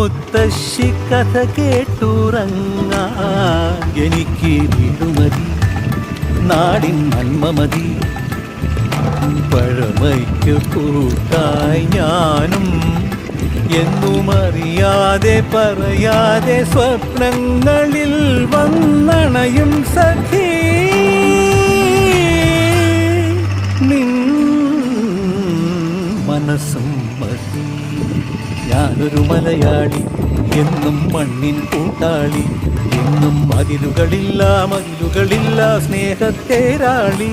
മുത്തശ്ശി കഥ കേട്ടുറങ്ങാ എനിക്ക് വീടുമതി നാടിൻ നന്മ മതി പഴമയ്ക്ക് കൂട്ടായി ഞാനും എന്നും അറിയാതെ പറയാതെ സ്വപ്നങ്ങളിൽ വന്നണയും സഖി നിൻ മനസ്സും മതി. ഞാനൊരു മലയാളി എന്നും മണ്ണിൻ കൂട്ടാളി എന്നും മതിലുകളില്ല സ്നേഹത്തേരാളി.